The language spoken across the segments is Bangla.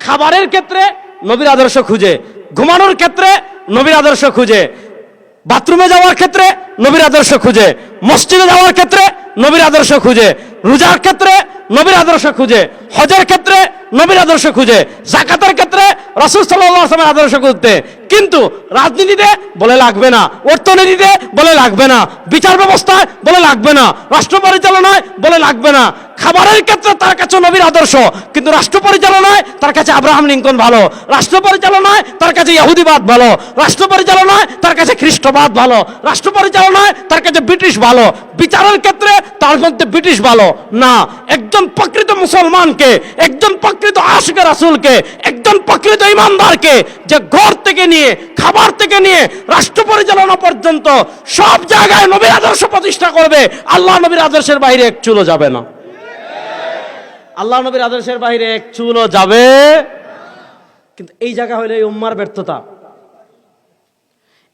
খাবারের ক্ষেত্রে নবীর আদর্শ খুঁজে, ঘুমানোর ক্ষেত্রে নবীর আদর্শ খুঁজে, বাথরুমে যাওয়ার ক্ষেত্রে নবীর আদর্শ খুঁজে, মসজিদে যাওয়ার ক্ষেত্রে নবীর আদর্শ খুঁজে, রোজার ক্ষেত্রে নবীর আদর্শ খুঁজে, হজের ক্ষেত্রে নবীর আদর্শ খুঁজে, যাকাতের ক্ষেত্রে রাসূল সাল্লাল্লাহু আলাইহি ওয়াসাল্লামের আদর্শ খুঁজতে। কিন্তু রাজনীতিতে বলে লাগবে না, অর্থনীতিতে বলে লাগবে না, বিচার ব্যবস্থায় বলে লাগবে না, রাষ্ট্র পরিচালনায় বলে লাগবে না। খাবারের ক্ষেত্রে তার কাছে নবীর আদর্শ, কিন্তু রাষ্ট্র পরিচালনায় তার কাছে আব্রাহাম লিঙ্কন ভালো, রাষ্ট্র পরিচালনায় তার কাছে ইহুদিবাদ ভালো, রাষ্ট্র পরিচালনায় তার কাছে খ্রিস্টবাদ ভালো, রাষ্ট্র পরিচালনায় তার কাছে ব্রিটিশ ভালো, বিচারের ক্ষেত্রে তার মধ্যে ব্রিটিশ ভালো না। একজন প্রকৃত মুসলমানকে, একজন প্রকৃত আশিকে রাসূলকে, একজন প্রকৃত ইমানদারকে, যে ঘর থেকে নিয়ে, খাবার থেকে নিয়ে, রাষ্ট্র পরিচালনা পর্যন্ত সব জায়গায় নবীর আদর্শ প্রতিষ্ঠা করবে, আল্লাহ নবীর আদর্শের বাইরে এক চুলও যাবে না। আল্লাহ নবীর আদর্শের বাইরে এক চুলও যাবে। কিন্তু এই জায়গা হলো এই উম্মার ব্যর্থতা।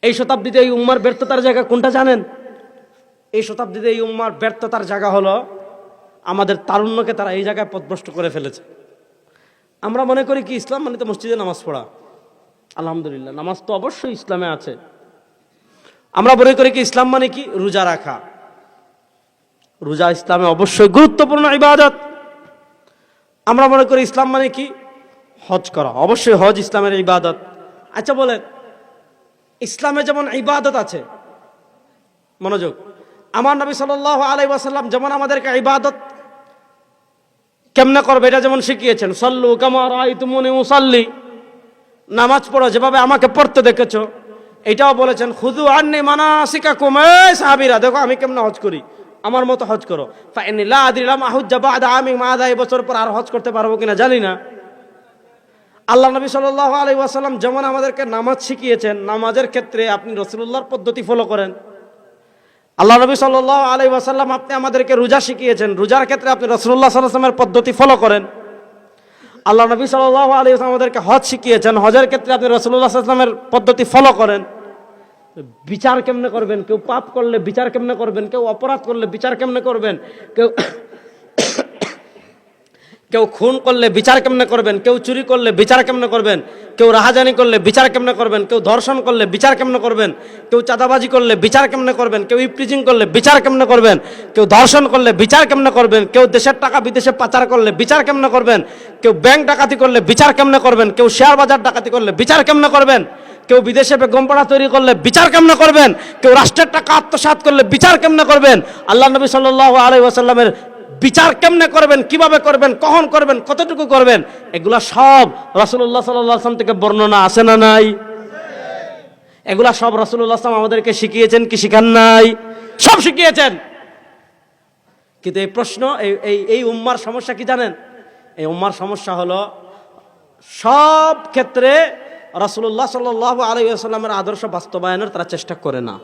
এই শতাব্দীতে এই উম্মার ব্যর্থতার জায়গা কোনটা জানেন? এই শতাব্দীতে এই উম্মার ব্যর্থতার জায়গা হলো আমাদের তারুণ্যকে তারা এই জায়গায় পথভ্রষ্ট করে ফেলেছে। আমরা মনে করি কি ইসলাম মানে তো মসজিদে নামাজ পড়া। আলহামদুলিল্লাহ, নামাজ তো অবশ্যই ইসলামে আছে। আমরা মনে করি কি ইসলাম মানে কি রোজা রাখা। রোজা ইসলামে অবশ্যই গুরুত্বপূর্ণ ইবাদত। আমরা মনে করি ইসলাম মানে কি হজ করা, অবশ্যই হজ ইসলামের ইবাদত। আচ্ছা বলেন, ইসলামে যেমন ইবাদত আছে, মনোযোগ, আমার নবী সাল্লাল্লাহু আলাইহি ওয়াসাল্লাম যেমন আমাদেরকে ইবাদত কেমনে করবে এটা যেমন শিখিয়েছেন, সাল্লু কামা রাআইতুমুনি উসাল্লি, নামাজ পড়ো যেভাবে আমাকে পড়তে দেখেছো, এটাও বলেছেন খুযু আন্নী মানাসিকাকুম, সাহাবীরা দেখো আমি কেমনে হজ করি, আমার মতো হজ করো। ফাইন্নী লা আদরি লাম আহুজ্জা বা'দা আমি মাযা, এই বছর পর আর হজ করতে পারবো কিনা জানি না। আল্লাহ নবী সাল্লাল্লাহু আলাইহি ওয়াসাল্লাম যেমন আমাদেরকে নামাজ শিখিয়েছেন, নামাজের ক্ষেত্রে আপনি রাসূলুল্লাহর পদ্ধতি ফলো করেন। আল্লাহ নবী সাল্লাল্লাহু আলাইহি ওয়াসাল্লাম আপনি আমাদেরকে রোজা শিখিয়েছেন, রোজার ক্ষেত্রে আপনি রাসূলুল্লাহ সাল্লাল্লাহু আলাইহি ওয়াসাল্লামের পদ্ধতি ফলো করেন। আল্লাহ নবী সাল্লাল্লাহু আলাইহি ওয়াসাল্লাম আমাদেরকে হজ শিখিয়েছেন, হজের ক্ষেত্রে আপনি রাসূলুল্লাহ সাল্লাল্লাহু আলাইহি ওয়াসাল্লামের পদ্ধতি ফলো করেন। বিচার কেমনে করবেন? কেউ পাপ করলে বিচার কেমনে করবেন? কেউ অপরাধ করলে বিচার কেমনে করবেন? কেউ খুন করলে বিচার কেমনে করবেন? কেউ চুরি করলে বিচার কেমনে করবেন? কেউ রাহাজানি করলে বিচার কেমনে করবেন? কেউ ধর্ষণ করলে বিচার কেমনে করবেন? কেউ চাঁদাবাজি করলে বিচার কেমনে করবেন? কেউ ইফটিজিং করলে বিচার কেমনে করবেন? কেউ ধর্ষণ করলে বিচার কেমনে করবেন? কেউ দেশের টাকা বিদেশে পাচার করলে বিচার কেমনে করবেন? কেউ ব্যাংক ডাকাতি করলে বিচার কেমনে করবেন? কেউ শেয়ার বাজার ডাকাতি করলে বিচার কেমনে করবেন? কেউ বিদেশে বেগমপাড়া তৈরি করলে বিচার কেমনে করবেন? কেউ রাষ্ট্রের টাকা আত্মসাৎ করলে বিচার কেমনে করবেন? আল্লাহ নবী সাল্লাল্লাহু আলাইহি ওয়াসাল্লামের বিচার কেমনে করবেন, কিভাবে করবেন, কখন করবেন, কতটুকু করবেন, এগুলা সব রাসূলুল্লাহ সাল্লাল্লাহু আলাইহি ওয়াসাল্লাম থেকে বর্ণনা আছে না নাই? এগুলা সব রাসূলুল্লাহ সাল্লাল্লাহু আলাইহি ওয়াসাল্লাম আমাদেরকে শিখিয়েছেন কি শিখান নাই? সব শিখিয়েছেন। কিন্তু এই প্রশ্ন, এই উম্মার সমস্যা কি জানেন? এই উম্মার সমস্যা হলো সব ক্ষেত্রে রাসূলুল্লাহ সাল্লাল্লাহু আলাইহি ওয়াসাল্লামের আদর্শ বাস্তবায়নের তারা চেষ্টা করে না।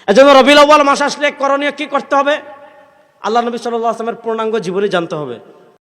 এজন্য রবিউল আউয়াল মাস আসলে করণীয় কি করতে হবে? আল্লাহ নবী সাল্লাল্লাহু আলাইহি ওয়াসাল্লামের পূর্ণাঙ্গ জীবনী জানতে হবে।